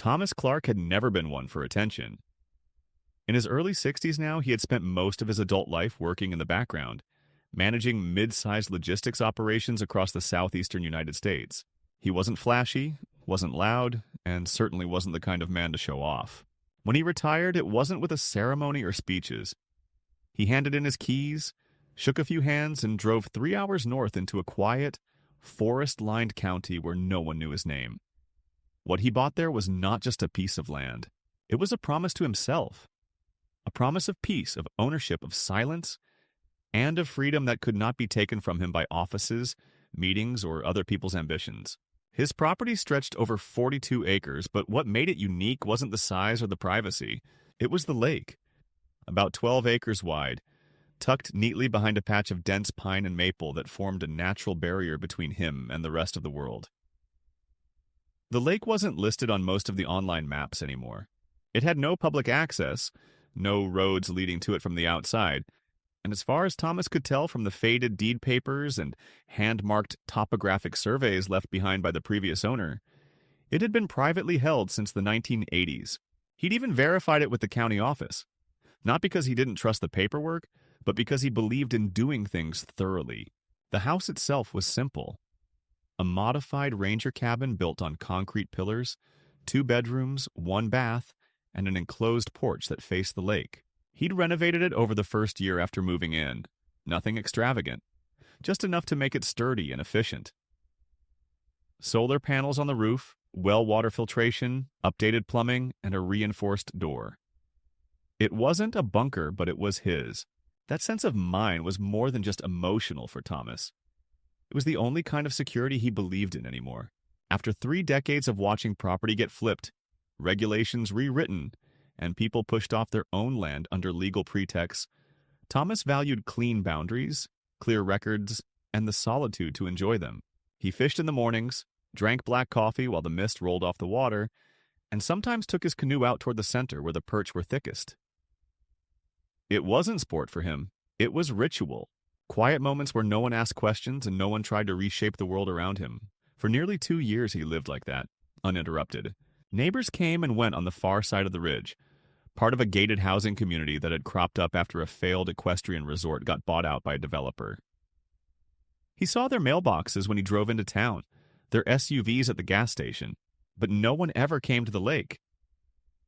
Thomas Clark had never been one for attention. In his early 60s now, he had spent most of his adult life working in the background, managing mid-sized logistics operations across the southeastern United States. He wasn't flashy, wasn't loud, and certainly wasn't the kind of man to show off. When he retired, it wasn't with a ceremony or speeches. He handed in his keys, shook a few hands, and drove 3 hours north into a quiet, forest-lined county where no one knew his name. What he bought there was not just a piece of land. It was a promise to himself. A promise of peace, of ownership, of silence, and of freedom that could not be taken from him by offices, meetings, or other people's ambitions. His property stretched over 42 acres, but what made it unique wasn't the size or the privacy. It was the lake. About 12 acres wide, tucked neatly behind a patch of dense pine and maple that formed a natural barrier between him and the rest of the world. The lake wasn't listed on most of the online maps anymore. It had no public access, no roads leading to it from the outside, and as far as Thomas could tell from the faded deed papers and hand-marked topographic surveys left behind by the previous owner, it had been privately held since the 1980s. He'd even verified it with the county office, not because he didn't trust the paperwork, but because he believed in doing things thoroughly. The house itself was simple. A modified ranger cabin built on concrete pillars, 2 bedrooms, 1 bath, and an enclosed porch that faced the lake. He'd renovated it over the first year after moving in. Nothing extravagant, just enough to make it sturdy and efficient. Solar panels on the roof, well water filtration, updated plumbing, and a reinforced door. It wasn't a bunker, but it was his. That sense of mine was more than just emotional for Thomas. It was the only kind of security he believed in anymore. After 3 decades of watching property get flipped, regulations rewritten, and people pushed off their own land under legal pretexts, Thomas valued clean boundaries, clear records, and the solitude to enjoy them. He fished in the mornings, drank black coffee while the mist rolled off the water, and sometimes took his canoe out toward the center where the perch were thickest. It wasn't sport for him. It was ritual. Quiet moments where no one asked questions and no one tried to reshape the world around him. For nearly 2 years he lived like that, uninterrupted. Neighbors came and went on the far side of the ridge, part of a gated housing community that had cropped up after a failed equestrian resort got bought out by a developer. He saw their mailboxes when he drove into town, their SUVs at the gas station, but no one ever came to the lake.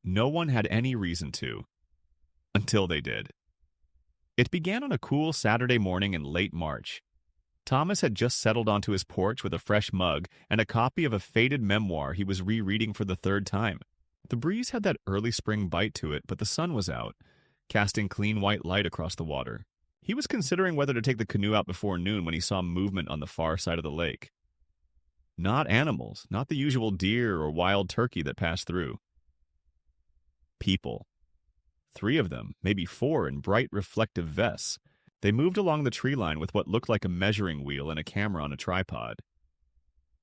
No one had any reason to. Until they did. It began on a cool Saturday morning in late March. Thomas had just settled onto his porch with a fresh mug and a copy of a faded memoir he was rereading for the 3rd time. The breeze had that early spring bite to it, but the sun was out, casting clean white light across the water. He was considering whether to take the canoe out before noon when he saw movement on the far side of the lake. Not animals, not the usual deer or wild turkey that passed through. People. 3 of them, maybe 4, in bright reflective vests. They moved along the tree line with what looked like a measuring wheel and a camera on a tripod.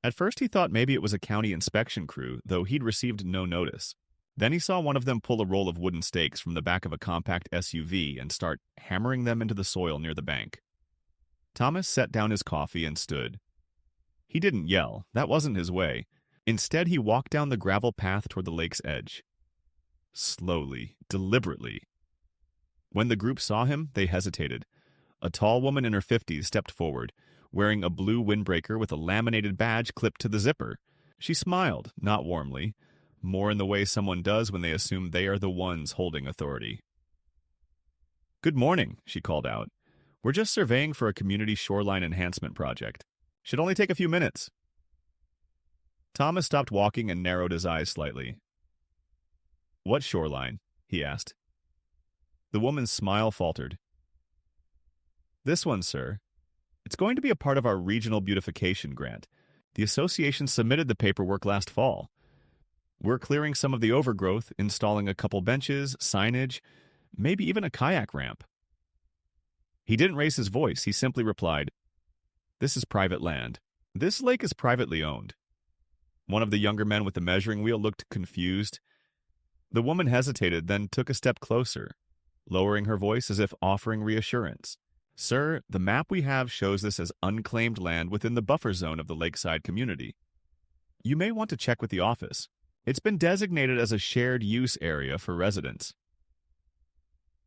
At first he thought maybe it was a county inspection crew, though he'd received no notice. Then he saw one of them pull a roll of wooden stakes from the back of a compact SUV and start hammering them into the soil near the bank. Thomas set down his coffee and stood. He didn't yell. That wasn't his way. Instead, he walked down the gravel path toward the lake's edge. Slowly, deliberately. When the group saw him, they hesitated. A tall woman in her 50s stepped forward, wearing a blue windbreaker with a laminated badge clipped to the zipper. She smiled, not warmly, more in the way someone does when they assume they are the ones holding authority. "Good morning," she called out. "We're just surveying for a community shoreline enhancement project. Should only take a few minutes." Thomas stopped walking and narrowed his eyes slightly. "What shoreline?" he asked. The woman's smile faltered. "This one, sir. It's going to be a part of our regional beautification grant. The association submitted the paperwork last fall. We're clearing some of the overgrowth, installing a couple benches, signage, maybe even a kayak ramp." He didn't raise his voice. He simply replied, "This is private land. This lake is privately owned." One of the younger men with the measuring wheel looked confused. The woman hesitated, then took a step closer, lowering her voice as if offering reassurance. "Sir, the map we have shows this as unclaimed land within the buffer zone of the lakeside community. You may want to check with the office. It's been designated as a shared use area for residents.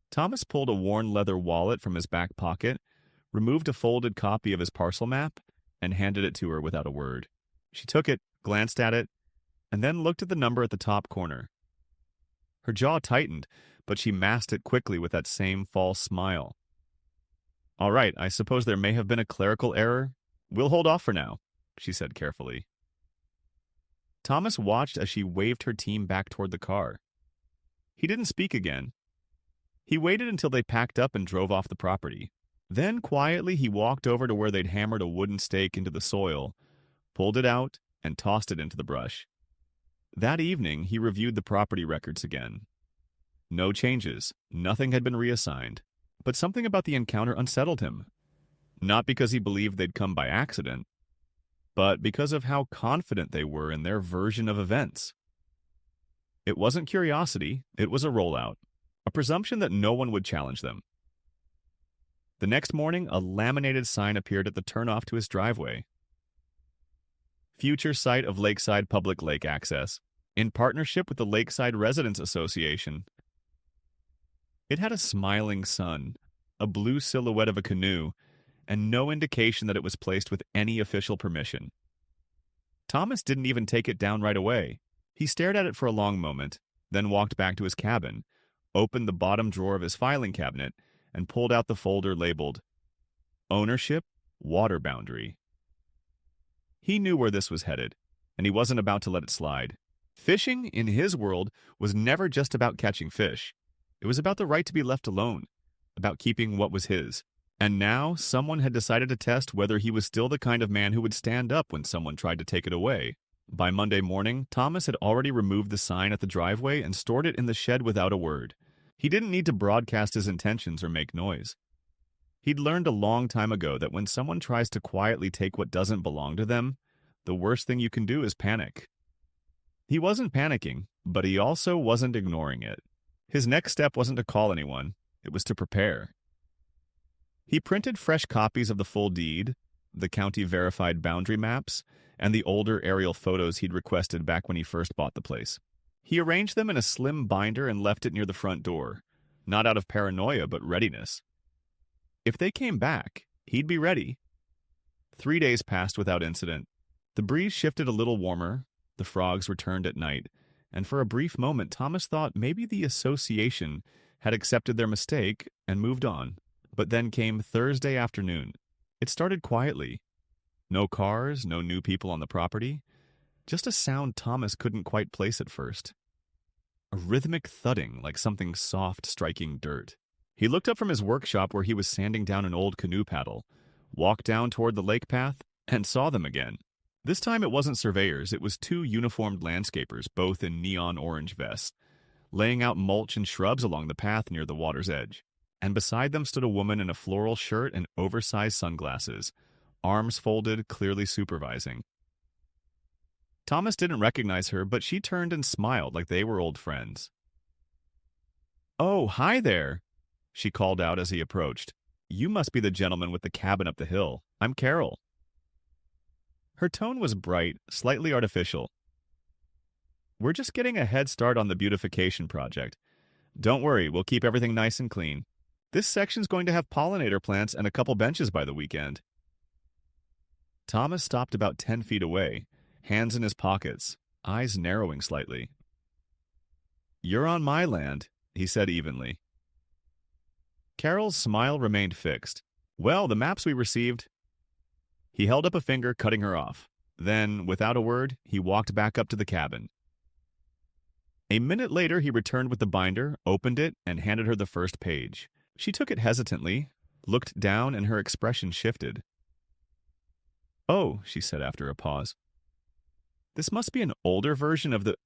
Thomas pulled a worn leather wallet from his back pocket, removed a folded copy of his parcel map, and handed it to her without a word. She took it, glanced at it, and then looked at the number at the top corner. Her jaw tightened, but she masked it quickly with that same false smile. "All right, I suppose there may have been a clerical error. We'll hold off for now," she said carefully. Thomas watched as she waved her team back toward the car. He didn't speak again. He waited until they packed up and drove off the property. Then, quietly, he walked over to where they'd hammered a wooden stake into the soil, pulled it out, and tossed it into the brush. That evening, he reviewed the property records again. No changes, nothing had been reassigned, but something about the encounter unsettled him. Not because he believed they'd come by accident, but because of how confident they were in their version of events. It wasn't curiosity, it was a rollout, a presumption that no one would challenge them. The next morning, a laminated sign appeared at the turnoff to his driveway. Future site of Lakeside Public Lake Access, in partnership with the Lakeside Residents Association. It had a smiling sun, a blue silhouette of a canoe, and no indication that it was placed with any official permission. Thomas didn't even take it down right away. He stared at it for a long moment, then walked back to his cabin, opened the bottom drawer of his filing cabinet, and pulled out the folder labeled Ownership, Water Boundary. He knew where this was headed, and he wasn't about to let it slide. Fishing, in his world, was never just about catching fish. It was about the right to be left alone, about keeping what was his. And now, someone had decided to test whether he was still the kind of man who would stand up when someone tried to take it away. By Monday morning, Thomas had already removed the sign at the driveway and stored it in the shed without a word. He didn't need to broadcast his intentions or make noise. He'd learned a long time ago that when someone tries to quietly take what doesn't belong to them, the worst thing you can do is panic. He wasn't panicking, but he also wasn't ignoring it. His next step wasn't to call anyone, it was to prepare. He printed fresh copies of the full deed, the county-verified boundary maps, and the older aerial photos he'd requested back when he first bought the place. He arranged them in a slim binder and left it near the front door, not out of paranoia but readiness. If they came back, he'd be ready. 3 days passed without incident. The breeze shifted a little warmer, the frogs returned at night, and for a brief moment Thomas thought maybe the association had accepted their mistake and moved on. But then came Thursday afternoon. It started quietly. No cars, no new people on the property. Just a sound Thomas couldn't quite place at first. A rhythmic thudding like something soft striking dirt. He looked up from his workshop where he was sanding down an old canoe paddle, walked down toward the lake path, and saw them again. This time it wasn't surveyors, it was 2 uniformed landscapers, both in neon orange vests, laying out mulch and shrubs along the path near the water's edge. And beside them stood a woman in a floral shirt and oversized sunglasses, arms folded, clearly supervising. Thomas didn't recognize her, but she turned and smiled like they were old friends. "Oh, hi there," she called out as he approached. "You must be the gentleman with the cabin up the hill. I'm Carol." Her tone was bright, slightly artificial. "We're just getting a head start on the beautification project. Don't worry, we'll keep everything nice and clean. This section's going to have pollinator plants and a couple benches by the weekend." Thomas stopped about 10 feet away, hands in his pockets, eyes narrowing slightly. "You're on my land," he said evenly. Carol's smile remained fixed. "Well, the maps we received—" He held up a finger, cutting her off. Then, without a word, he walked back up to the cabin. A minute later, he returned with the binder, opened it, and handed her the first page. She took it hesitantly, looked down, and her expression shifted. "Oh," she said after a pause. "This must be an older version of the—"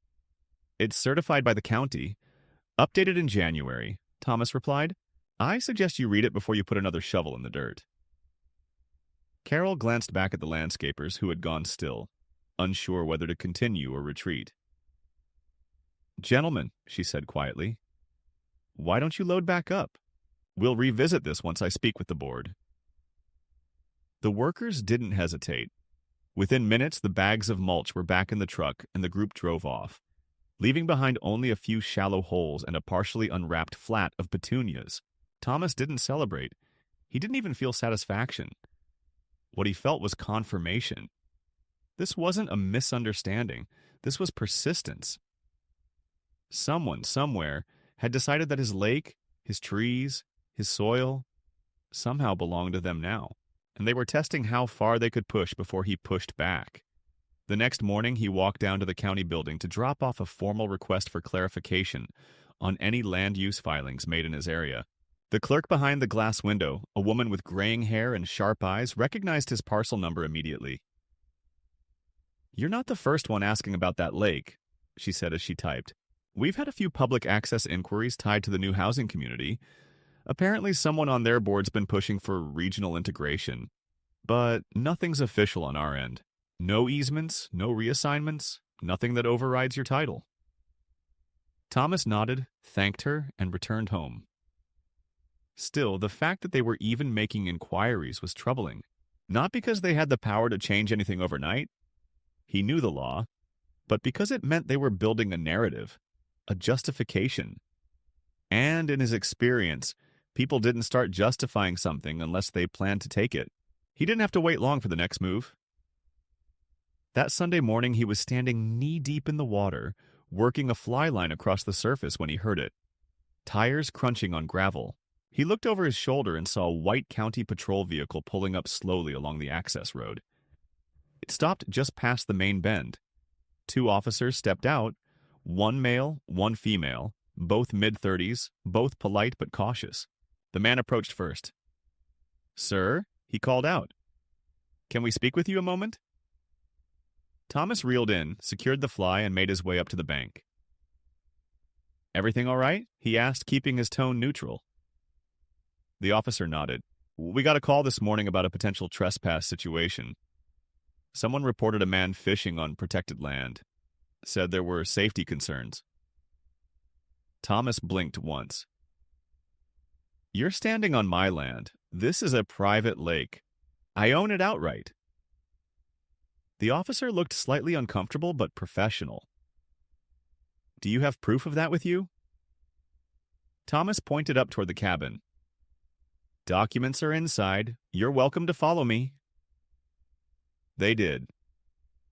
"It's certified by the county. Updated in January," Thomas replied. "I suggest you read it before you put another shovel in the dirt." Carol glanced back at the landscapers who had gone still, unsure whether to continue or retreat. "Gentlemen," she said quietly, "why don't you load back up? We'll revisit this once I speak with the board." The workers didn't hesitate. Within minutes, the bags of mulch were back in the truck and the group drove off. leaving behind only a few shallow holes and a partially unwrapped flat of petunias. Thomas didn't celebrate. He didn't even feel satisfaction. What he felt was confirmation. This wasn't a misunderstanding. This was persistence. Someone, somewhere, had decided that his lake, his trees, his soil, somehow belonged to them now, and they were testing how far they could push before he pushed back. The next morning, he walked down to the county building to drop off a formal request for clarification on any land use filings made in his area. The clerk behind the glass window, a woman with graying hair and sharp eyes, recognized his parcel number immediately. "You're not the first one asking about that lake," she said as she typed. "We've had a few public access inquiries tied to the new housing community. Apparently someone on their board's been pushing for regional integration. But nothing's official on our end. No easements, no reassignments, nothing that overrides your title." Thomas nodded, thanked her, and returned home. Still, the fact that they were even making inquiries was troubling. Not because they had the power to change anything overnight. He knew the law, but because it meant they were building a narrative, a justification. And in his experience, people didn't start justifying something unless they planned to take it. He didn't have to wait long for the next move. That Sunday morning, he was standing knee-deep in the water, working a fly line across the surface when he heard it. Tires crunching on gravel. He looked over his shoulder and saw a white county patrol vehicle pulling up slowly along the access road. It stopped just past the main bend. 2 officers stepped out, 1 male, 1 female, both mid-30s, both polite but cautious. The man approached first. "Sir," he called out. "Can we speak with you a moment?" Thomas reeled in, secured the fly, and made his way up to the bank. "Everything all right?" he asked, keeping his tone neutral. The officer nodded. "We got a call this morning about a potential trespass situation. Someone reported a man fishing on protected land. Said there were safety concerns." Thomas blinked once. "You're standing on my land. This is a private lake. I own it outright." The officer looked slightly uncomfortable but professional. "Do you have proof of that with you?" Thomas pointed up toward the cabin. "Documents are inside. You're welcome to follow me." They did.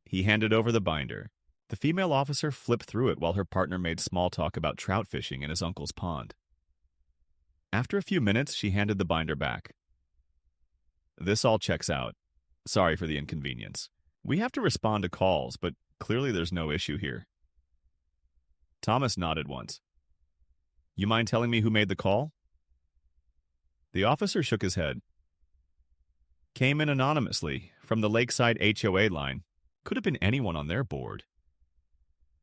He handed over the binder. The female officer flipped through it while her partner made small talk about trout fishing in his uncle's pond. After a few minutes, she handed the binder back. "This all checks out. Sorry for the inconvenience. We have to respond to calls, but clearly there's no issue here." Thomas nodded once. "You mind telling me who made the call?" The officer shook his head. "Came in anonymously, from the Lakeside HOA line. Could have been anyone on their board."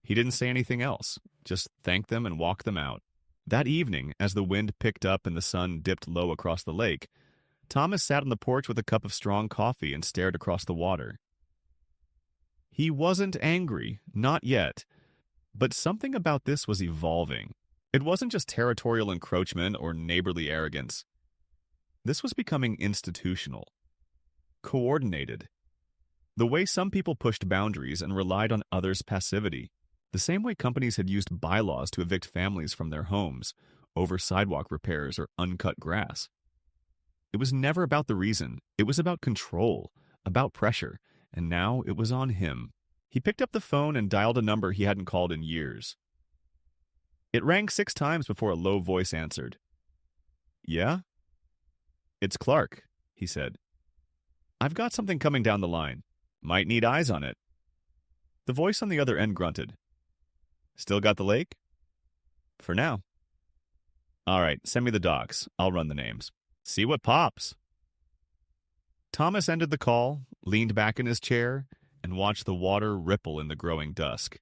He didn't say anything else, just thanked them and walked them out. That evening, as the wind picked up and the sun dipped low across the lake, Thomas sat on the porch with a cup of strong coffee and stared across the water. He wasn't angry, not yet, but something about this was evolving. It wasn't just territorial encroachment or neighborly arrogance. This was becoming institutional, coordinated. The way some people pushed boundaries and relied on others' passivity. The same way companies had used bylaws to evict families from their homes over sidewalk repairs or uncut grass. It was never about the reason. It was about control, about pressure, and now it was on him. He picked up the phone and dialed a number he hadn't called in years. It rang 6 times before a low voice answered. "Yeah?" "It's Clark," he said. "I've got something coming down the line. Might need eyes on it." The voice on the other end grunted. "Still got the lake?" "For now." "All right, send me the docs. I'll run the names. See what pops." Thomas ended the call, leaned back in his chair, and watched the water ripple in the growing dusk.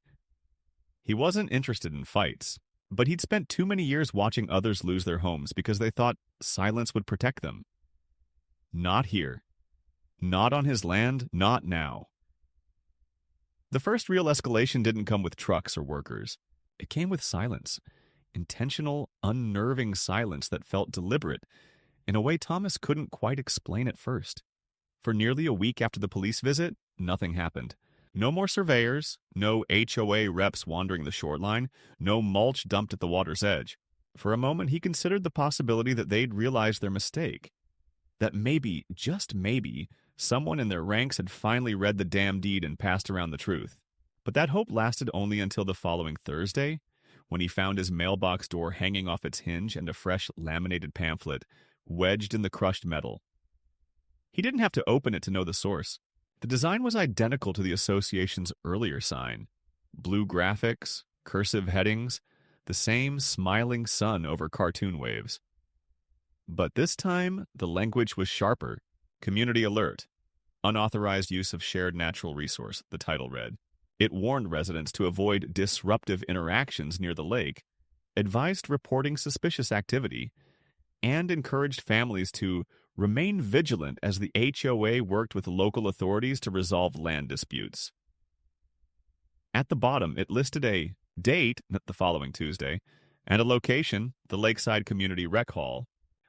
He wasn't interested in fights, but he'd spent too many years watching others lose their homes because they thought silence would protect them. Not here. Not on his land, not now. The first real escalation didn't come with trucks or workers. It came with silence. Intentional, unnerving silence that felt deliberate, in a way Thomas couldn't quite explain at first. For nearly a week after the police visit, nothing happened. No more surveyors, no HOA reps wandering the shoreline, no mulch dumped at the water's edge. For a moment, he considered the possibility that they'd realized their mistake. That maybe, just maybe, someone in their ranks had finally read the damn deed and passed around the truth. But that hope lasted only until the following Thursday, when he found his mailbox door hanging off its hinge and a fresh laminated pamphlet wedged in the crushed metal. He didn't have to open it to know the source. The design was identical to the association's earlier sign. Blue graphics, cursive headings, the same smiling sun over cartoon waves. But this time, the language was sharper. Community alert. Unauthorized use of shared natural resource, the title read. It warned residents to avoid disruptive interactions near the lake, advised reporting suspicious activity, and encouraged families to remain vigilant as the HOA worked with local authorities to resolve land disputes. At the bottom, it listed a date, the following Tuesday, and a location, the Lakeside Community Rec Hall,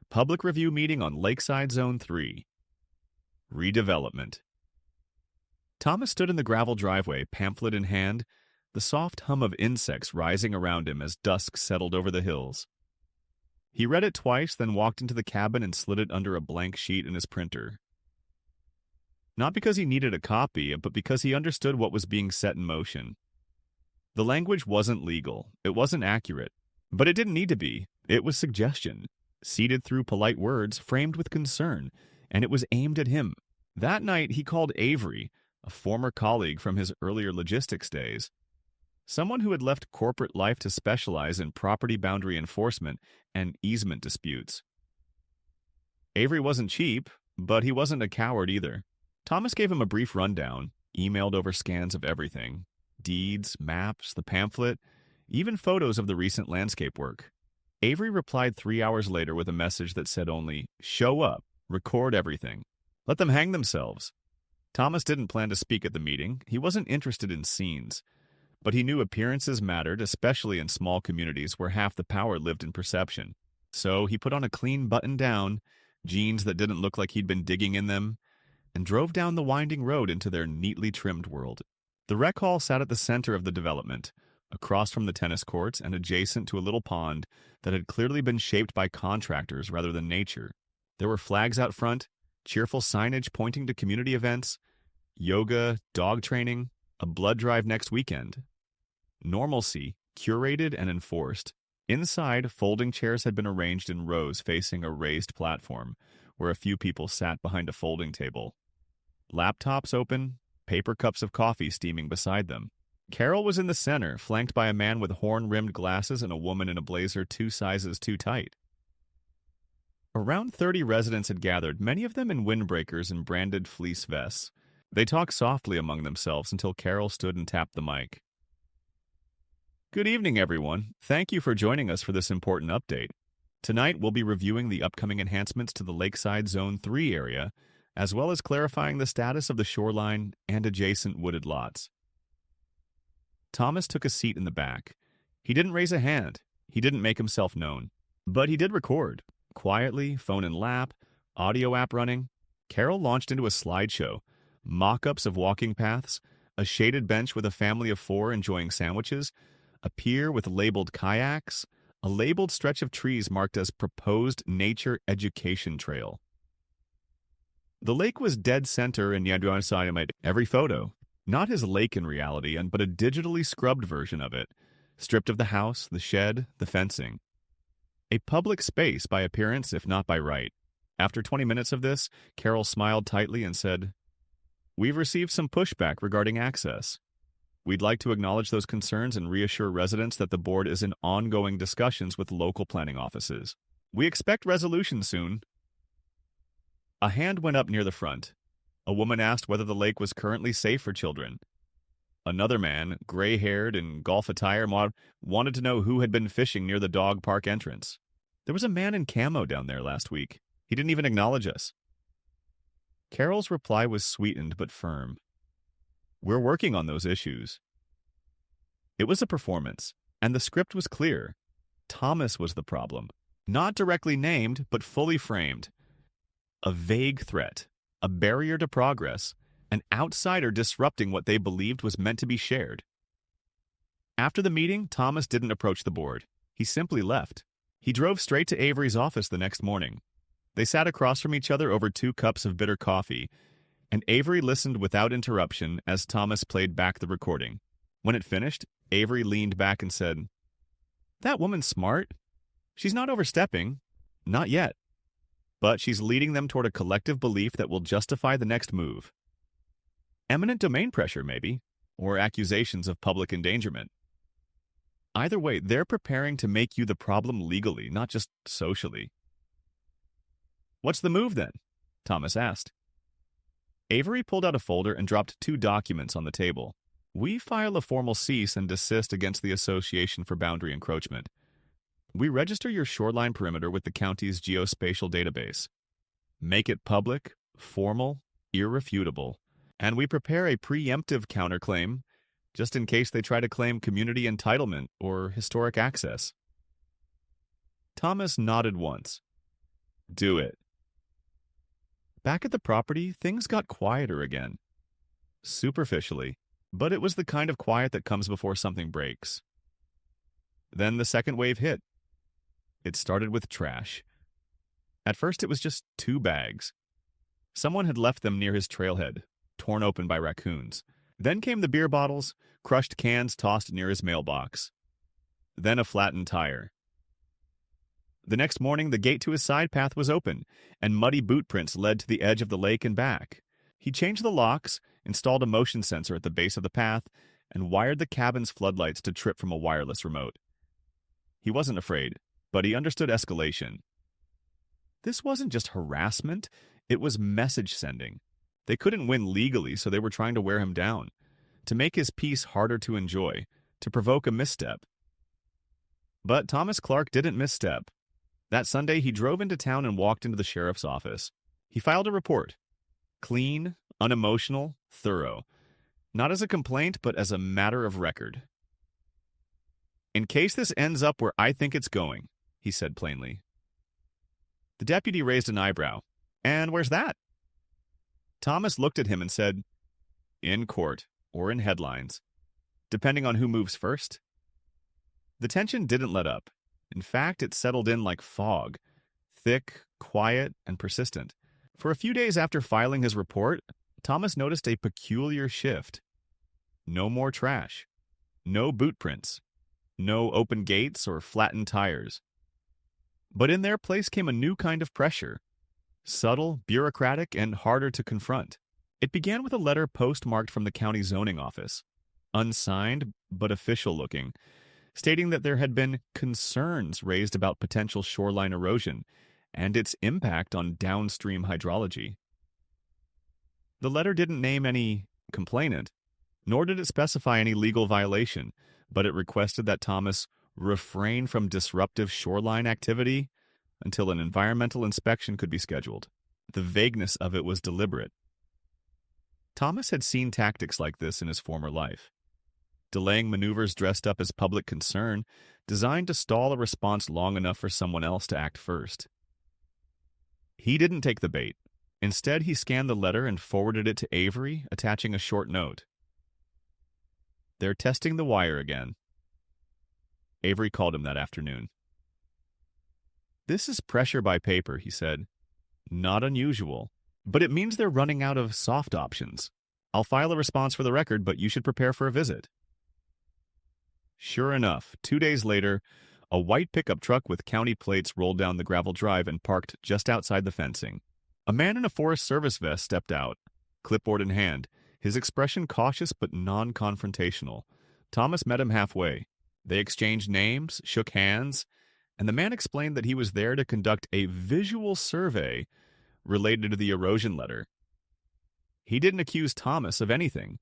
public review meeting on Lakeside Zone 3. Redevelopment. Thomas stood in the gravel driveway, pamphlet in hand, the soft hum of insects rising around him as dusk settled over the hills. He read it twice, then walked into the cabin and slid it under a blank sheet in his printer. Not because he needed a copy, but because he understood what was being set in motion. The language wasn't legal, it wasn't accurate, but it didn't need to be. It was suggestion, seeded through polite words, framed with concern, and it was aimed at him. That night, he called Avery, a former colleague from his earlier logistics days. Someone who had left corporate life to specialize in property boundary enforcement and easement disputes. Avery wasn't cheap, but he wasn't a coward either. Thomas gave him a brief rundown, emailed over scans of everything. Deeds, maps, the pamphlet, even photos of the recent landscape work. Avery replied 3 hours later with a message that said only, "Show up, record everything. Let them hang themselves." Thomas didn't plan to speak at the meeting. He wasn't interested in scenes. But he knew appearances mattered, especially in small communities where half the power lived in perception. So he put on a clean button-down, jeans that didn't look like he'd been digging in them, and drove down the winding road into their neatly trimmed world. The rec hall sat at the center of the development, across from the tennis courts and adjacent to a little pond that had clearly been shaped by contractors rather than nature. There were flags out front, cheerful signage pointing to community events, yoga, dog training, a blood drive next weekend. Normalcy, curated and enforced. Inside, folding chairs had been arranged in rows facing a raised platform, where a few people sat behind a folding table. Laptops open, paper cups of coffee steaming beside them. Carol was in the center, flanked by a man with horn-rimmed glasses and a woman in a blazer 2 sizes too tight. Around 30 residents had gathered, many of them in windbreakers and branded fleece vests. They talked softly among themselves until Carol stood and tapped the mic. Good evening, everyone. Thank you for joining us for this important update. Tonight, we'll be reviewing the upcoming enhancements to the Lakeside Zone 3 area, as well as clarifying the status of the shoreline and adjacent wooded lots. Thomas took a seat in the back. He didn't raise a hand. He didn't make himself known. But he did record. Quietly, phone in lap, audio app running. Carol launched into a slideshow. Mock-ups of walking paths, a shaded bench with a family of 4 enjoying sandwiches, a pier with labeled kayaks, a labeled stretch of trees marked as Proposed Nature Education Trail. The lake was dead center in every photo. Not his lake in reality, but a digitally scrubbed version of it, stripped of the house, the shed, the fencing. A public space by appearance, if not by right. After 20 minutes of this, Carol smiled tightly and said, "We've received some pushback regarding access. We'd like to acknowledge those concerns and reassure residents that the board is in ongoing discussions with local planning offices. We expect resolution soon." A hand went up near the front. A woman asked whether the lake was currently safe for children. Another man, gray-haired in golf attire, wanted to know who had been fishing near the dog park entrance. There was a man in camo down there last week. He didn't even acknowledge us. Carol's reply was sweetened but firm. We're working on those issues. It was a performance, and the script was clear. Thomas was the problem. Not directly named, but fully framed. A vague threat, a barrier to progress, an outsider disrupting what they believed was meant to be shared. After the meeting, Thomas didn't approach the board. He simply left. He drove straight to Avery's office the next morning. They sat across from each other over 2 cups of bitter coffee, and Avery listened without interruption as Thomas played back the recording. When it finished, Avery leaned back and said, "That woman's smart. She's not overstepping. Not yet. But she's leading them toward a collective belief that will justify the next move. Eminent domain pressure, maybe, or accusations of public endangerment. Either way, they're preparing to make you the problem legally, not just socially." "What's the move, then?" Thomas asked. Avery pulled out a folder and dropped 2 documents on the table. "We file a formal cease and desist against the Association for Boundary Encroachment. We register your shoreline perimeter with the county's geospatial database. Make it public, formal, irrefutable. And we prepare a preemptive counterclaim just in case they try to claim community entitlement or historic access." Thomas nodded once. "Do it." Back at the property, things got quieter again. Superficially, but it was the kind of quiet that comes before something breaks. Then the second wave hit. It started with trash. At first, it was just 2 bags. Someone had left them near his trailhead, torn open by raccoons. Then came the beer bottles, crushed cans tossed near his mailbox. Then a flattened tire. The next morning, the gate to his side path was open, and muddy boot prints led to the edge of the lake and back. He changed the locks, installed a motion sensor at the base of the path, and wired the cabin's floodlights to trip from a wireless remote. He wasn't afraid, but he understood escalation. This wasn't just harassment, it was message sending. They couldn't win legally, so they were trying to wear him down, to make his peace harder to enjoy, to provoke a misstep. But Thomas Clark didn't misstep. That Sunday, he drove into town and walked into the sheriff's office. He filed a report. Clean, unemotional, thorough. Not as a complaint, but as a matter of record. "In case this ends up where I think it's going," he said plainly. The deputy raised an eyebrow. "And where's that?" Thomas looked at him and said, "In court, or in headlines, depending on who moves first." The tension didn't let up. In fact, it settled in like fog, thick, quiet, and persistent. For a few days after filing his report, Thomas noticed a peculiar shift. No more trash. No boot prints. No open gates or flattened tires. But in their place came a new kind of pressure. Subtle, bureaucratic, and harder to confront. It began with a letter postmarked from the county zoning office. Unsigned, but official-looking, stating that there had been concerns raised about potential shoreline erosion and its impact on downstream hydrology. The letter didn't name any complainant, nor did it specify any legal violation, but it requested that Thomas refrain from disruptive shoreline activity until an environmental inspection could be scheduled. The vagueness of it was deliberate. Thomas had seen tactics like this in his former life. Delaying maneuvers dressed up as public concern, designed to stall a response long enough for someone else to act first. He didn't take the bait. Instead, he scanned the letter and forwarded it to Avery, attaching a short note. "They're testing the wire again." Avery called him that afternoon. "This is pressure by paper," he said. "Not unusual, but it means they're running out of soft options. I'll file a response for the record, but you should prepare for a visit." Sure enough, 2 days later, a white pickup truck with county plates rolled down the gravel drive and parked just outside the fencing. A man in a Forest Service vest stepped out, clipboard in hand, his expression cautious but non-confrontational. Thomas met him halfway. They exchanged names, shook hands, and the man explained that he was there to conduct a visual survey related to the erosion letter. He didn't accuse Thomas of anything,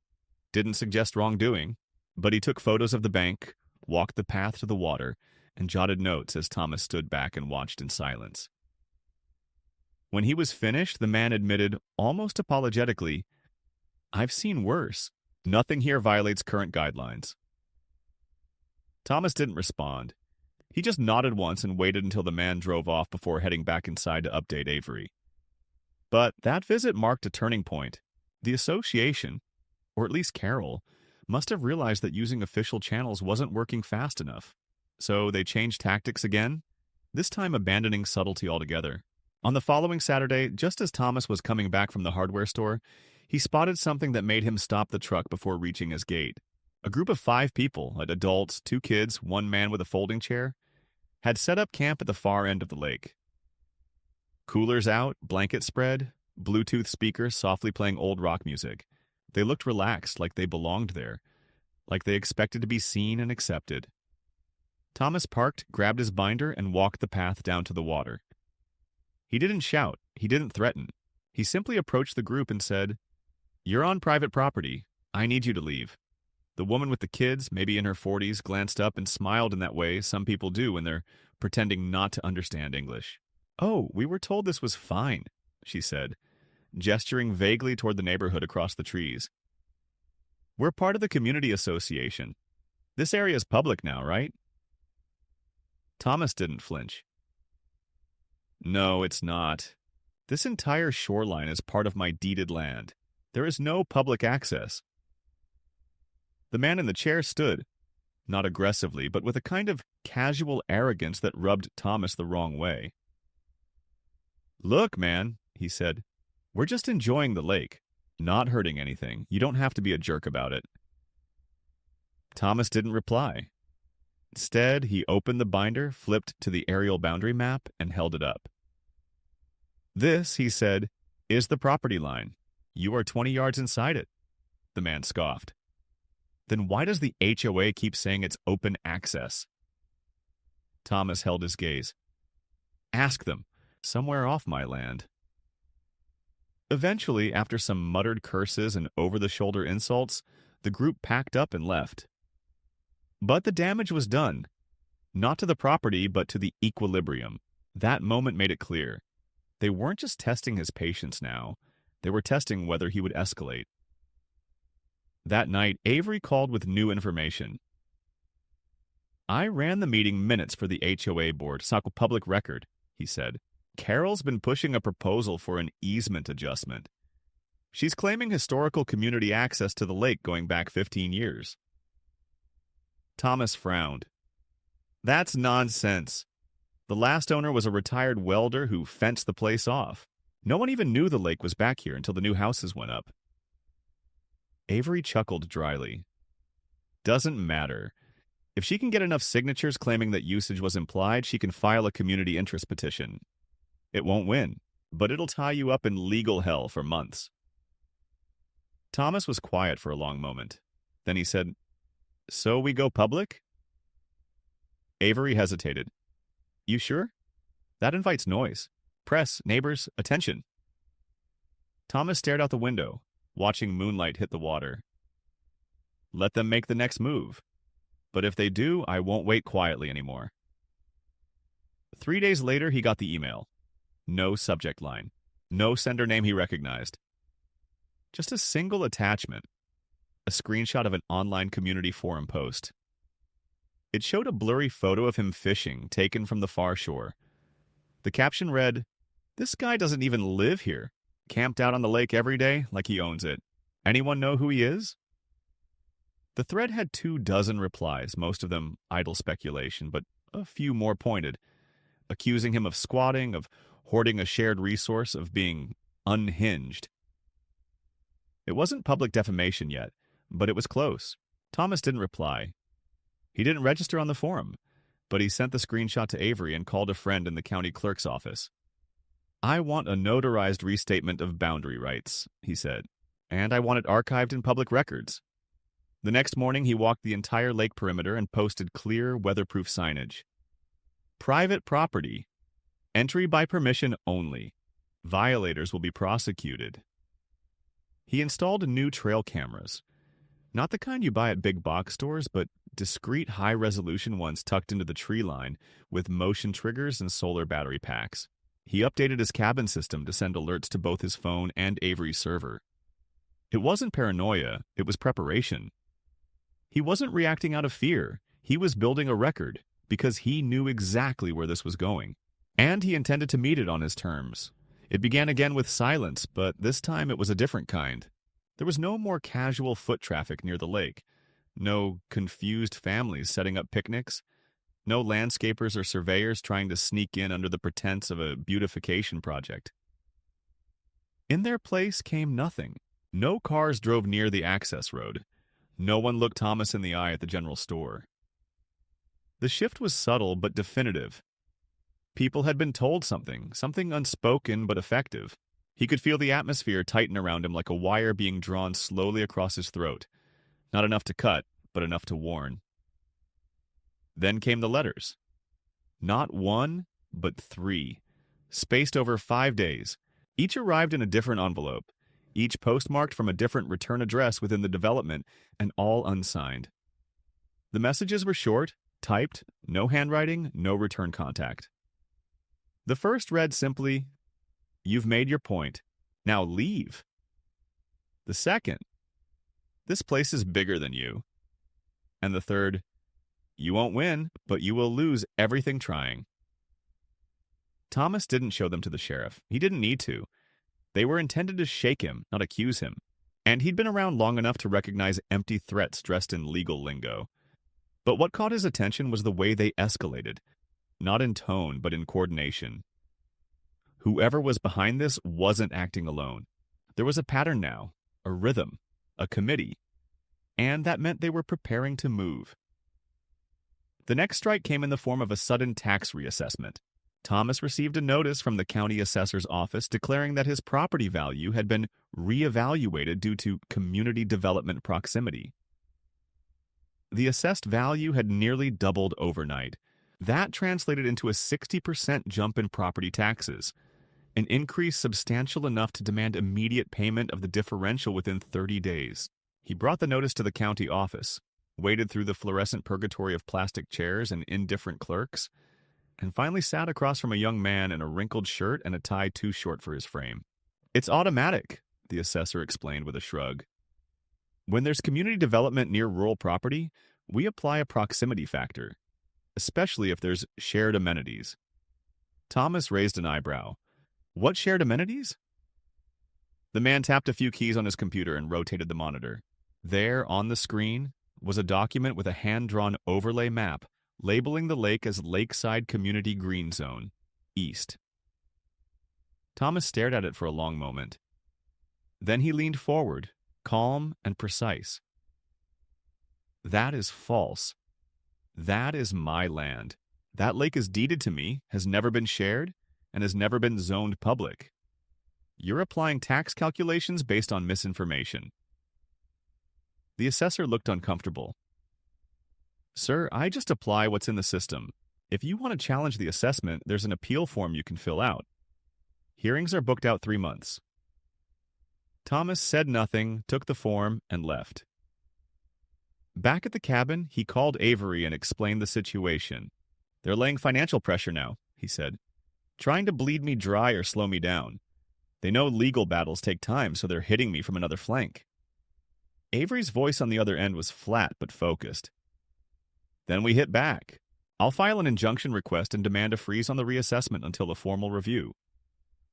didn't suggest wrongdoing, but he took photos of the bank, walked the path to the water, and jotted notes as Thomas stood back and watched in silence. When he was finished, the man admitted, almost apologetically, "I've seen worse. Nothing here violates current guidelines." Thomas didn't respond. He just nodded once and waited until the man drove off before heading back inside to update Avery. But that visit marked a turning point. The association, or at least Carol, must have realized that using official channels wasn't working fast enough. So they changed tactics again, this time abandoning subtlety altogether. On the following Saturday, just as Thomas was coming back from the hardware store, he spotted something that made him stop the truck before reaching his gate. A group of 5 people, adults, 2 kids, 1 man with a folding chair, had set up camp at the far end of the lake. Coolers out, blanket spread, Bluetooth speakers softly playing old rock music. They looked relaxed, like they belonged there, like they expected to be seen and accepted. Thomas parked, grabbed his binder, and walked the path down to the water. He didn't shout. He didn't threaten. He simply approached the group and said, "You're on private property. I need you to leave." The woman with the kids, maybe in her 40s, glanced up and smiled in that way some people do when they're pretending not to understand English. "Oh, we were told this was fine," she said, gesturing vaguely toward the neighborhood across the trees. "We're part of the community association. This area is public now, right?" Thomas didn't flinch. "No, it's not. This entire shoreline is part of my deeded land. There is no public access." The man in the chair stood, not aggressively, but with a kind of casual arrogance that rubbed Thomas the wrong way. "Look, man," he said, "we're just enjoying the lake, not hurting anything. You don't have to be a jerk about it." Thomas didn't reply. Instead, he opened the binder, flipped to the aerial boundary map, and held it up. "This," he said, "is the property line. You are 20 yards inside it." The man scoffed. "Then why does the HOA keep saying it's open access?" Thomas held his gaze. "Ask them. Somewhere off my land." Eventually, after some muttered curses and over-the-shoulder insults, the group packed up and left. But the damage was done. Not to the property, but to the equilibrium. That moment made it clear. They weren't just testing his patience now. They were testing whether he would escalate. That night, Avery called with new information. "I ran the meeting minutes for the HOA board, saw a public record," he said. "Carol's been pushing a proposal for an easement adjustment. She's claiming historical community access to the lake going back 15 years. Thomas frowned. "That's nonsense. The last owner was a retired welder who fenced the place off. No one even knew the lake was back here until the new houses went up." Avery chuckled dryly. "Doesn't matter. If she can get enough signatures claiming that usage was implied, she can file a community interest petition. It won't win, but it'll tie you up in legal hell for months." Thomas was quiet for a long moment. Then he said, "So we go public?" Avery hesitated. "You sure? That invites noise. Press, neighbors, attention." Thomas stared out the window, watching moonlight hit the water. "Let them make the next move. But if they do, I won't wait quietly anymore." 3 days later, he got the email. No subject line. No sender name he recognized. Just a single attachment. A screenshot of an online community forum post. It showed a blurry photo of him fishing, taken from the far shore. The caption read, "This guy doesn't even live here. Camped out on the lake every day like he owns it. Anyone know who he is?" The thread had 24 replies, most of them idle speculation, but a few more pointed, accusing him of squatting, of hoarding a shared resource, of being unhinged. It wasn't public defamation yet, but it was close. Thomas didn't reply. He didn't register on the forum, but he sent the screenshot to Avery and called a friend in the county clerk's office. "I want a notarized restatement of boundary rights," he said, "and I want it archived in public records." The next morning, he walked the entire lake perimeter and posted clear, weatherproof signage. "Private property. Entry by permission only. Violators will be prosecuted." He installed new trail cameras. Not the kind you buy at big box stores, but discreet high-resolution ones tucked into the tree line with motion triggers and solar battery packs. He updated his cabin system to send alerts to both his phone and Avery's server. It wasn't paranoia, it was preparation. He wasn't reacting out of fear. He was building a record because he knew exactly where this was going. And he intended to meet it on his terms. It began again with silence, but this time it was a different kind. There was no more casual foot traffic near the lake, no confused families setting up picnics, no landscapers or surveyors trying to sneak in under the pretense of a beautification project. In their place came nothing. No cars drove near the access road. No one looked Thomas in the eye at the general store. The shift was subtle but definitive. People had been told something unspoken but effective. He could feel the atmosphere tighten around him like a wire being drawn slowly across his throat. Not enough to cut, but enough to warn. Then came the letters. Not one, but 3, spaced over 5 days. Each arrived in a different envelope, each postmarked from a different return address within the development, and all unsigned. The messages were short, typed, no handwriting, no return contact. The first read simply, "You've made your point. Now leave." The second, "This place is bigger than you." And the third, "You won't win, but you will lose everything trying." Thomas didn't show them to the sheriff. He didn't need to. They were intended to shake him, not accuse him. And he'd been around long enough to recognize empty threats dressed in legal lingo. But what caught his attention was the way they escalated. Not in tone, but in coordination. Whoever was behind this wasn't acting alone. There was a pattern now, a rhythm, a committee. And that meant they were preparing to move. The next strike came in the form of a sudden tax reassessment. Thomas received a notice from the county assessor's office declaring that his property value had been reevaluated due to community development proximity. The assessed value had nearly doubled overnight. That translated into a 60% jump in property taxes, an increase substantial enough to demand immediate payment of the differential within 30 days. He brought the notice to the county office, waded through the fluorescent purgatory of plastic chairs and indifferent clerks, and finally sat across from a young man in a wrinkled shirt and a tie too short for his frame. "It's automatic," the assessor explained with a shrug. "When there's community development near rural property, we apply a proximity factor, especially if there's shared amenities." Thomas raised an eyebrow. "What shared amenities?" The man tapped a few keys on his computer and rotated the monitor. There, on the screen, was a document with a hand-drawn overlay map labeling the lake as Lakeside Community Green Zone, East. Thomas stared at it for a long moment. Then he leaned forward, calm and precise. "That is false. That is my land. That lake is deeded to me, has never been shared, and has never been zoned public. You're applying tax calculations based on misinformation." The assessor looked uncomfortable. "Sir, I just apply what's in the system. If you want to challenge the assessment, there's an appeal form you can fill out. Hearings are booked out 3 months." Thomas said nothing, took the form, and left. Back at the cabin, he called Avery and explained the situation. "They're laying financial pressure now," he said, "trying to bleed me dry or slow me down. They know legal battles take time, so they're hitting me from another flank." Avery's voice on the other end was flat but focused. "Then we hit back. I'll file an injunction request and demand a freeze on the reassessment until a formal review.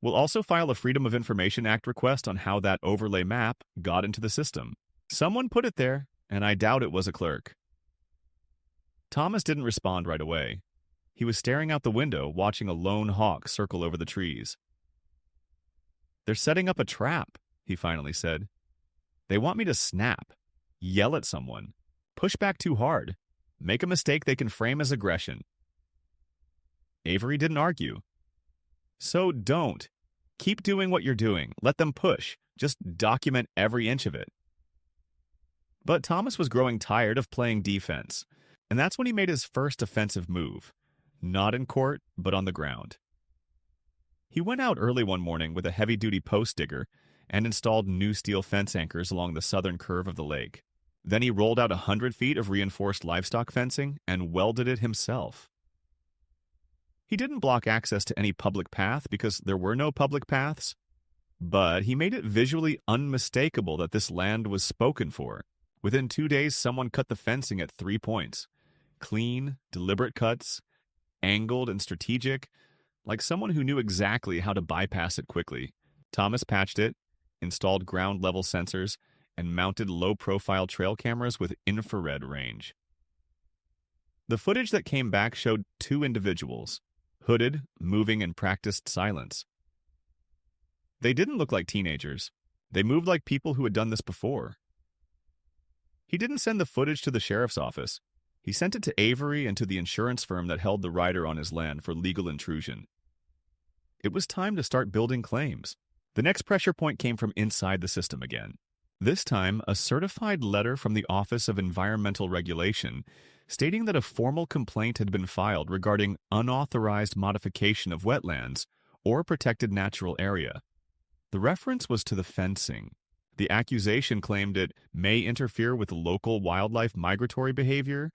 We'll also file a Freedom of Information Act request on how that overlay map got into the system. Someone put it there, and I doubt it was a clerk." Thomas didn't respond right away. He was staring out the window, watching a lone hawk circle over the trees. "They're setting up a trap," he finally said. "They want me to snap, yell at someone, push back too hard, make a mistake they can frame as aggression." Avery didn't argue. "So don't. Keep doing what you're doing. Let them push. Just document every inch of it." But Thomas was growing tired of playing defense, and that's when he made his first offensive move. Not in court, but on the ground. He went out early one morning with a heavy-duty post digger and installed new steel fence anchors along the southern curve of the lake. Then he rolled out 100 feet of reinforced livestock fencing and welded it himself. He didn't block access to any public path because there were no public paths, but he made it visually unmistakable that this land was spoken for. Within 2 days, someone cut the fencing at 3 points. Clean, deliberate cuts, angled and strategic, like someone who knew exactly how to bypass it quickly. Thomas patched it, installed ground-level sensors, and mounted low-profile trail cameras with infrared range. The footage that came back showed two individuals, hooded, moving in practiced silence. They didn't look like teenagers. They moved like people who had done this before. He didn't send the footage to the sheriff's office. He sent it to Avery and to the insurance firm that held the rider on his land for legal intrusion. It was time to start building claims. The next pressure point came from inside the system again. This time, a certified letter from the Office of Environmental Regulation stating that a formal complaint had been filed regarding unauthorized modification of wetlands or protected natural area. The reference was to the fencing. The accusation claimed it may interfere with local wildlife migratory behavior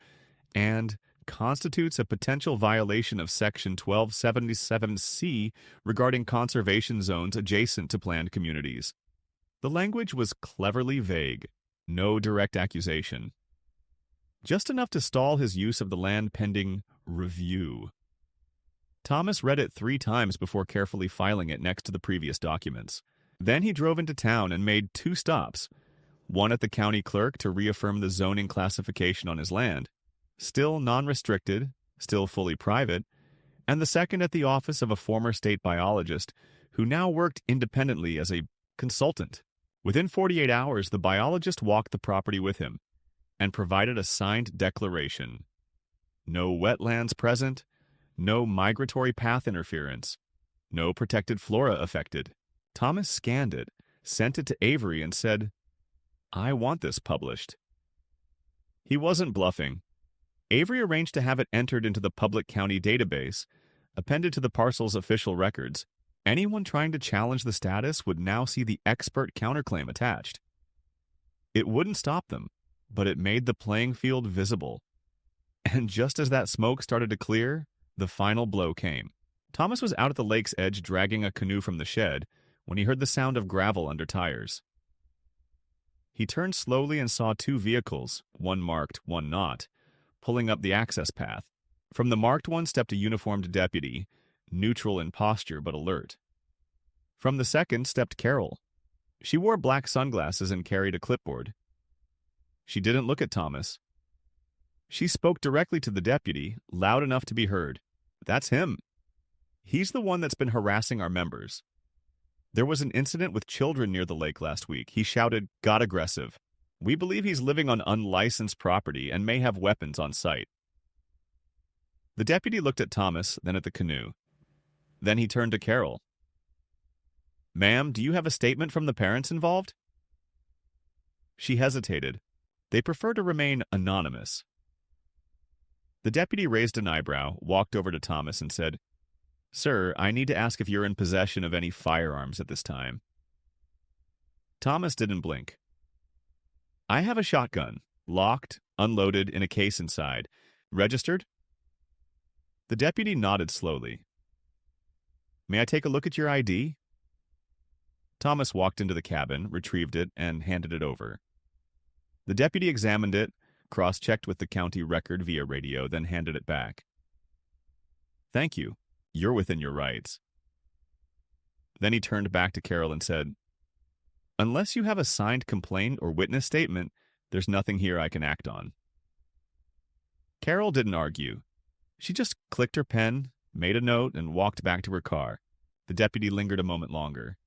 and constitutes a potential violation of Section 1277C regarding conservation zones adjacent to planned communities. The language was cleverly vague, no direct accusation. Just enough to stall his use of the land pending review. Thomas read it 3 times before carefully filing it next to the previous documents. Then he drove into town and made 2 stops, one at the county clerk to reaffirm the zoning classification on his land, still non-restricted, still fully private, and the second at the office of a former state biologist who now worked independently as a consultant. Within 48 hours, the biologist walked the property with him and provided a signed declaration. No wetlands present, no migratory path interference, no protected flora affected. Thomas scanned it, sent it to Avery, and said, "I want this published." He wasn't bluffing. Avery arranged to have it entered into the public county database, appended to the parcel's official records. Anyone trying to challenge the status would now see the expert counterclaim attached. It wouldn't stop them, but it made the playing field visible. And just as that smoke started to clear, the final blow came. Thomas was out at the lake's edge dragging a canoe from the shed when he heard the sound of gravel under tires. He turned slowly and saw 2 vehicles, one marked, one not, pulling up the access path. From the marked one stepped a uniformed deputy, neutral in posture but alert. From the second stepped Carol. She wore black sunglasses and carried a clipboard. She didn't look at Thomas. She spoke directly to the deputy, loud enough to be heard. "That's him. He's the one that's been harassing our members. There was an incident with children near the lake last week. He shouted, 'Got aggressive.' We believe he's living on unlicensed property and may have weapons on site." The deputy looked at Thomas, then at the canoe. Then he turned to Carol. "Ma'am, do you have a statement from the parents involved?" She hesitated. They prefer to remain anonymous. The deputy raised an eyebrow, walked over to Thomas, and said, "Sir, I need to ask if you're in possession of any firearms at this time." Thomas didn't blink. "I have a shotgun, locked, unloaded, in a case inside. Registered?" The deputy nodded slowly. "May I take a look at your ID?" Thomas walked into the cabin, retrieved it, and handed it over. The deputy examined it, cross-checked with the county record via radio, then handed it back. "Thank you. You're within your rights." Then he turned back to Carol and said, "Unless you have a signed complaint or witness statement, there's nothing here I can act on." Carol didn't argue. She just clicked her pen, made a note, and walked back to her car. The deputy lingered a moment longer.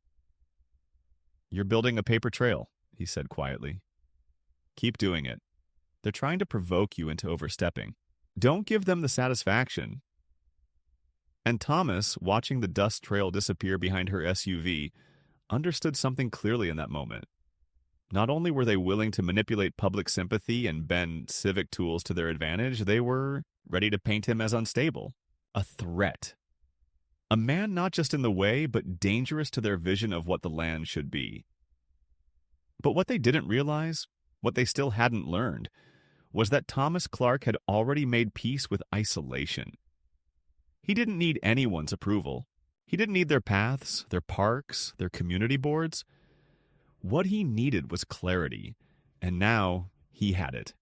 "You're building a paper trail," he said quietly. "Keep doing it. They're trying to provoke you into overstepping. Don't give them the satisfaction." And Thomas, watching the dust trail disappear behind her SUV, understood something clearly in that moment. Not only were they willing to manipulate public sympathy and bend civic tools to their advantage, they were ready to paint him as unstable, a threat. A man not just in the way, but dangerous to their vision of what the land should be. But what they didn't realize, what they still hadn't learned, was that Thomas Clark had already made peace with isolation. He didn't need anyone's approval. He didn't need their paths, their parks, their community boards. What he needed was clarity, and now he had it.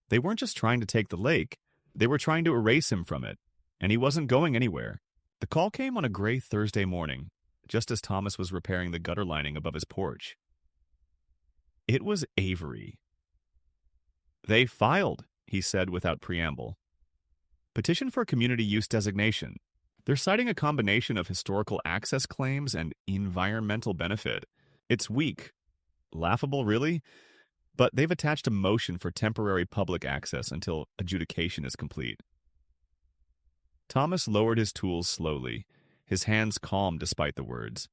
They weren't just trying to take the lake, they were trying to erase him from it, and he wasn't going anywhere. The call came on a gray Thursday morning, just as Thomas was repairing the gutter lining above his porch. It was Avery. They filed, he said without preamble. Petition for community use designation. They're citing a combination of historical access claims and environmental benefit. It's weak. Laughable, really? But they've attached a motion for temporary public access until adjudication is complete. Thomas lowered his tools slowly, his hands calm despite the words.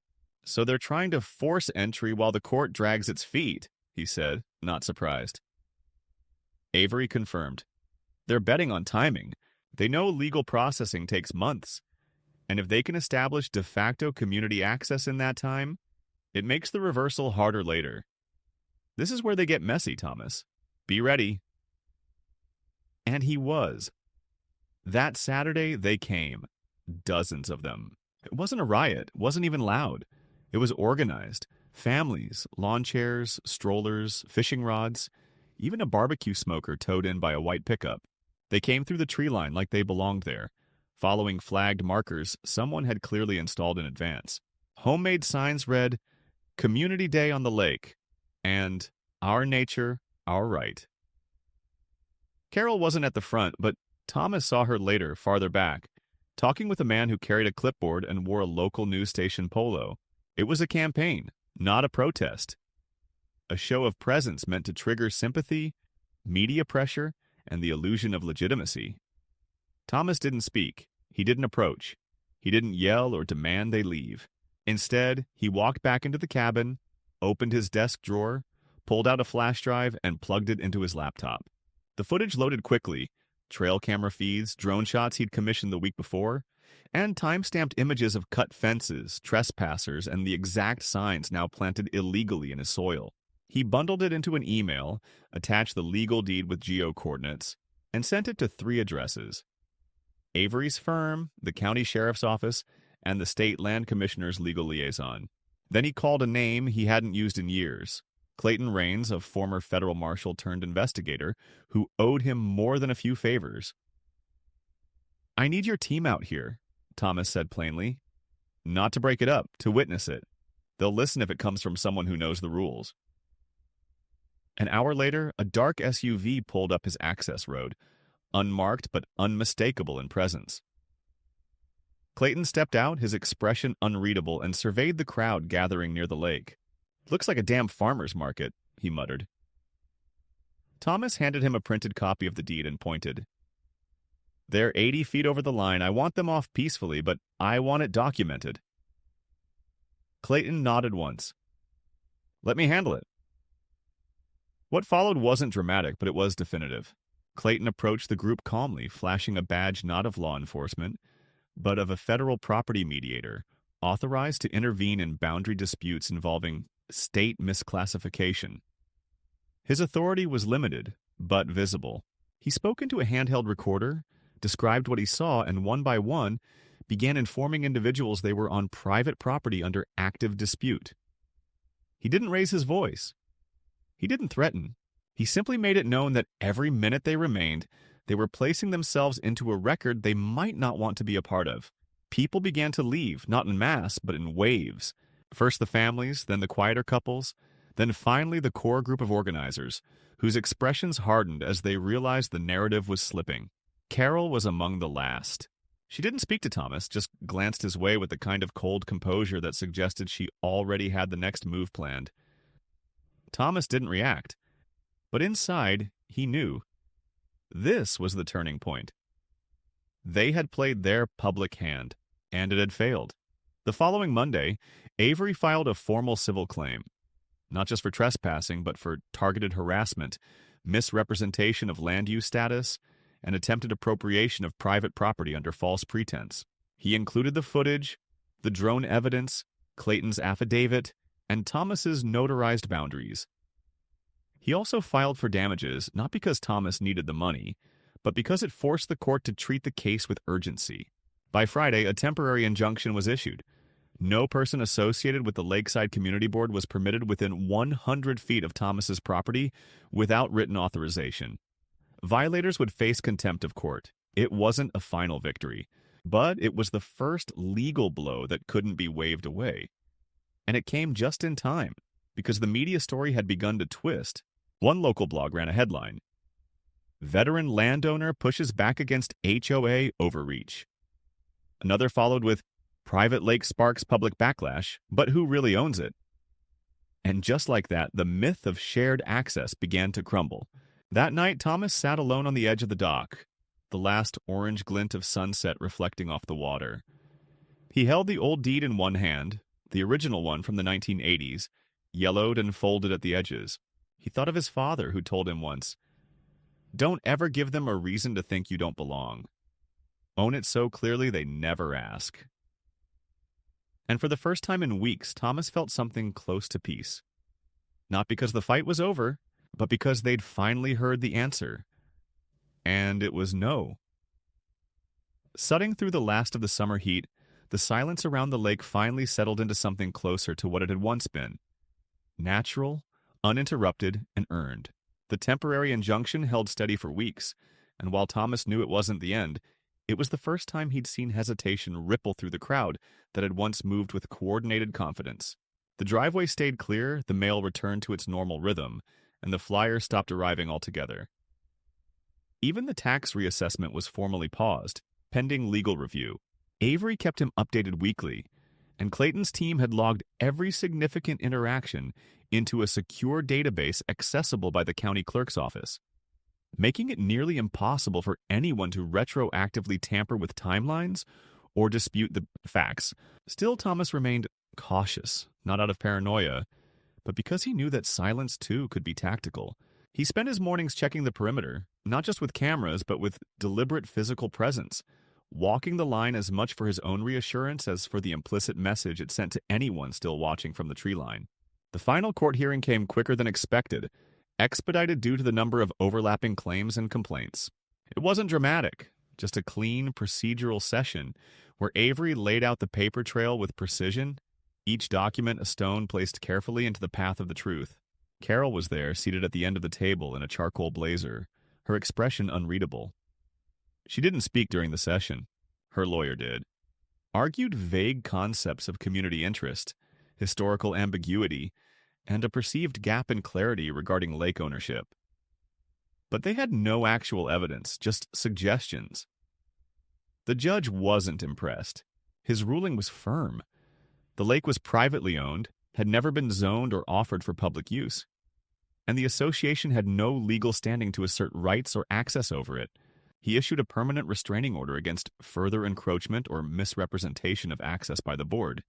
So they're trying to force entry while the court drags its feet, he said, not surprised. Avery confirmed. They're betting on timing. They know legal processing takes months. And if they can establish de facto community access in that time, it makes the reversal harder later. This is where they get messy, Thomas. Be ready. And he was. That Saturday, they came. Dozens of them. It wasn't a riot, wasn't even loud. It was organized. Families, lawn chairs, strollers, fishing rods, even a barbecue smoker towed in by a white pickup. They came through the tree line like they belonged there, following flagged markers someone had clearly installed in advance. Homemade signs read, Community Day on the Lake, and Our Nature, Our Right. Carol wasn't at the front, but Thomas saw her later, farther back, talking with a man who carried a clipboard and wore a local news station polo. It was a campaign, not a protest. A show of presence meant to trigger sympathy, media pressure, and the illusion of legitimacy. Thomas didn't speak. He didn't approach. He didn't yell or demand they leave. Instead, he walked back into the cabin, opened his desk drawer, pulled out a flash drive, and plugged it into his laptop. The footage loaded quickly. Trail camera feeds, drone shots he'd commissioned the week before, and time-stamped images of cut fences, trespassers, and the exact signs now planted illegally in his soil. He bundled it into an email, attached the legal deed with geo-coordinates, and sent it to 3 addresses: Avery's firm, the county sheriff's office, and the state land commissioner's legal liaison. Then he called a name he hadn't used in years: Clayton Rains, a former federal marshal turned investigator who owed him more than a few favors. I need your team out here, Thomas said plainly. Not to break it up, to witness it. They'll listen if it comes from someone who knows the rules. An hour later, a dark SUV pulled up his access road, unmarked but unmistakable in presence. Clayton stepped out, his expression unreadable, and surveyed the crowd gathering near the lake. Looks like a damn farmer's market, he muttered. Thomas handed him a printed copy of the deed and pointed. They're 80 feet over the line. I want them off peacefully, but I want it documented. Clayton nodded once. Let me handle it. What followed wasn't dramatic, but it was definitive. Clayton approached the group calmly, flashing a badge not of law enforcement, but of a federal property mediator, authorized to intervene in boundary disputes involving state misclassification. His authority was limited, but visible. He spoke into a handheld recorder, described what he saw, and one by one began informing individuals they were on private property under active dispute. He didn't raise his voice. He didn't threaten. He simply made it known that every minute they remained, they were placing themselves into a record they might not want to be a part of. People began to leave, not en masse, but in waves. First the families, then the quieter couples, then finally the core group of organizers, whose expressions hardened as they realized the narrative was slipping. Carol was among the last. She didn't speak to Thomas, just glanced his way with the kind of cold composure that suggested she already had the next move planned. Thomas didn't react, but inside, he knew. This was the turning point. They had played their public hand, and it had failed. The following Monday, Avery filed a formal civil claim, not just for trespassing, but for targeted harassment, misrepresentation of land use status, and attempted appropriation of private property under false pretense. He included the footage, the drone evidence, Clayton's affidavit, and Thomas's notarized boundaries. He also filed for damages, not because Thomas needed the money, but because it forced the court to treat the case with urgency. By Friday, a temporary injunction was issued. No person associated with the Lakeside Community Board was permitted within 100 feet of Thomas's property without written authorization. Violators would face contempt of court. It wasn't a final victory, but it was the first legal blow that couldn't be waved away. And it came just in time. because the media story had begun to twist. One local blog ran a headline: "Veteran landowner pushes back against HOA overreach." Another followed with, "Private lake sparks public backlash, but who really owns it?" And just like that, the myth of shared access began to crumble. That night, Thomas sat alone on the edge of the dock, the last orange glint of sunset reflecting off the water. He held the old deed in one hand, the original one from the 1980s, yellowed and folded at the edges. He thought of his father, who told him once, "Don't ever give them a reason to think you don't belong. Own it so clearly they never ask." And for the first time in weeks, Thomas felt something close to peace. Not because the fight was over, but because they'd finally heard the answer. And it was no. Sutting through the last of the summer heat, the silence around the lake finally settled into something closer to what it had once been. Natural, uninterrupted, and earned. The temporary injunction held steady for weeks, and while Thomas knew it wasn't the end, it was the first time he'd seen hesitation ripple through the crowd that had once moved with coordinated confidence. The driveway stayed clear, the mail returned to its normal rhythm, and the flyers stopped arriving altogether. Even the tax reassessment was formally paused, pending legal review. Avery kept him updated weekly, and Clayton's team had logged every significant interaction into a secure database accessible by the county clerk's office, making it nearly impossible for anyone to retroactively tamper with timelines or dispute the facts. Still, Thomas remained cautious, not out of paranoia, but because he knew that silence too could be tactical. He spent his mornings checking the perimeter, not just with cameras, but with deliberate physical presence, walking the line as much for his own reassurance as for the implicit message it sent to anyone still watching from the tree line. The final court hearing came quicker than expected, expedited due to the number of overlapping claims and complaints. It wasn't dramatic, just a clean, procedural session where Avery laid out the paper trail with precision, each document a stone placed carefully into the path of the truth. Carol was there, seated at the end of the table in a charcoal blazer, her expression unreadable. She didn't speak during the session. Her lawyer did. Argued vague concepts of community interest, historical ambiguity, and a perceived gap in clarity regarding lake ownership. But they had no actual evidence, just suggestions. The judge wasn't impressed. His ruling was firm. The lake was privately owned, had never been zoned or offered for public use, and the association had no legal standing to assert rights or access over it. He issued a permanent restraining order against further encroachment or misrepresentation of access by the board,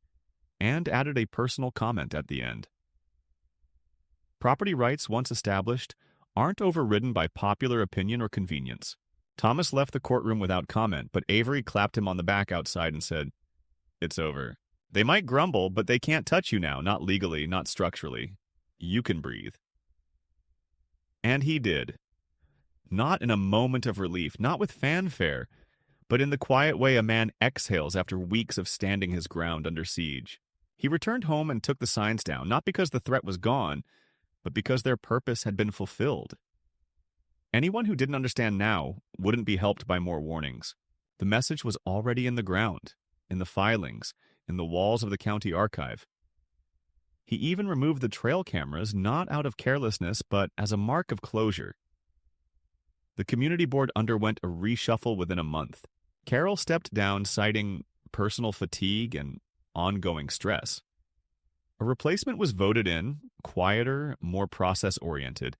and added a personal comment at the end. Property rights, once established, aren't overridden by popular opinion or convenience. Thomas left the courtroom without comment, but Avery clapped him on the back outside and said, "It's over. They might grumble, but they can't touch you now, not legally, not structurally. You can breathe." And he did. Not in a moment of relief, not with fanfare, but in the quiet way a man exhales after weeks of standing his ground under siege. He returned home and took the signs down, not because the threat was gone, but because their purpose had been fulfilled. Anyone who didn't understand now wouldn't be helped by more warnings. The message was already in the ground, in the filings, in the walls of the county archive. He even removed the trail cameras, not out of carelessness, but as a mark of closure. The community board underwent a reshuffle within a month. Carol stepped down, citing personal fatigue and ongoing stress. A replacement was voted in, quieter, more process-oriented,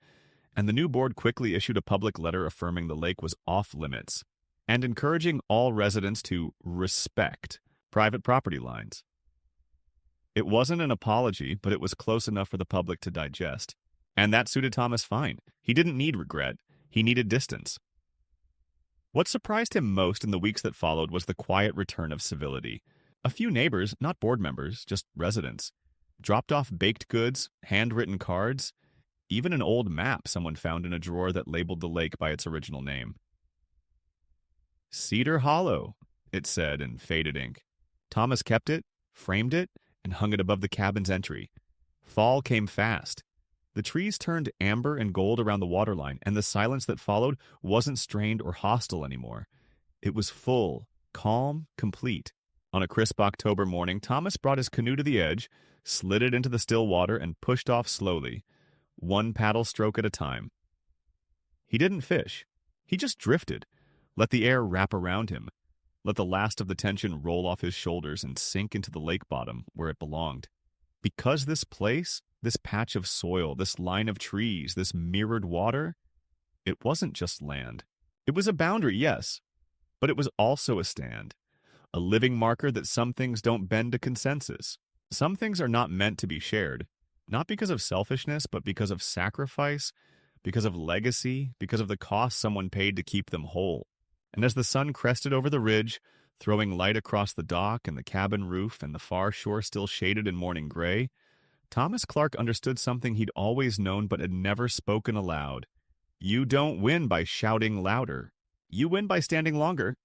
and the new board quickly issued a public letter affirming the lake was off-limits and encouraging all residents to respect private property lines. It wasn't an apology, but it was close enough for the public to digest. And that suited Thomas fine. He didn't need regret. He needed distance. What surprised him most in the weeks that followed was the quiet return of civility. A few neighbors, not board members, just residents, dropped off baked goods, handwritten cards, even an old map someone found in a drawer that labeled the lake by its original name. Cedar Hollow, it said in faded ink. Thomas kept it, framed it, and hung it above the cabin's entry. Fall came fast. The trees turned amber and gold around the waterline, and the silence that followed wasn't strained or hostile anymore. It was full, calm, complete. On a crisp October morning, Thomas brought his canoe to the edge, slid it into the still water, and pushed off slowly, one paddle stroke at a time. He didn't fish. He just drifted, let the air wrap around him, let the last of the tension roll off his shoulders and sink into the lake bottom where it belonged. Because this place, this patch of soil, this line of trees, this mirrored water, it wasn't just land. It was a boundary, yes, but it was also a stand, a living marker that some things don't bend to consensus. Some things are not meant to be shared, not because of selfishness, but because of sacrifice, because of legacy, because of the cost someone paid to keep them whole. And as the sun crested over the ridge, throwing light across the dock and the cabin roof and the far shore still shaded in morning gray, Thomas Clark understood something he'd always known but had never spoken aloud. You don't win by shouting louder. You win by standing longer,